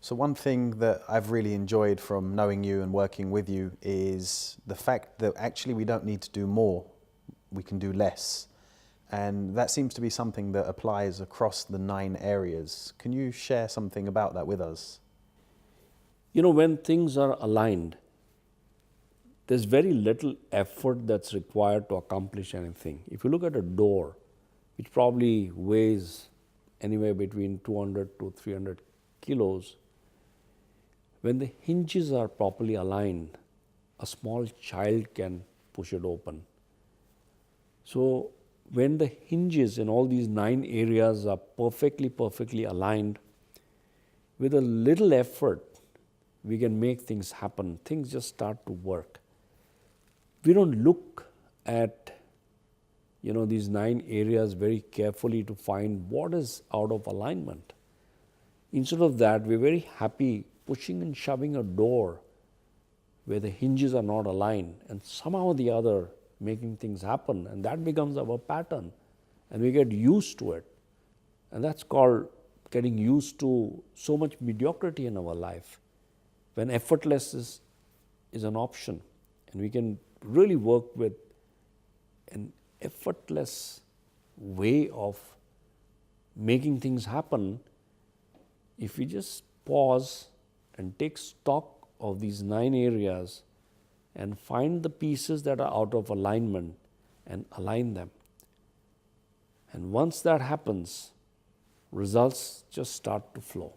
So one thing that I've really enjoyed from knowing you and working with you is the fact that actually we don't need to do more, we can do less. And that seems to be something that applies across the 9 areas. Can you share something about that with us? You know, when things are aligned, there's very little effort that's required to accomplish anything. If you look at a door, which probably weighs anywhere between 200 to 300 kilos, when the hinges are properly aligned, a small child can push it open. So when the hinges in all these 9 areas are perfectly aligned, with a little effort, we can make things happen. Things just start to work. We don't look at these 9 areas very carefully to find what is out of alignment. Instead of that, we're very happy pushing and shoving a door where the hinges are not aligned, and somehow or the other making things happen, and that becomes our pattern, and we get used to it. And that's called getting used to so much mediocrity in our life. When effortless is an option, and we can really work with an effortless way of making things happen, if we just pause and take stock of these 9 areas and find the pieces that are out of alignment and align them. And once that happens, results just start to flow.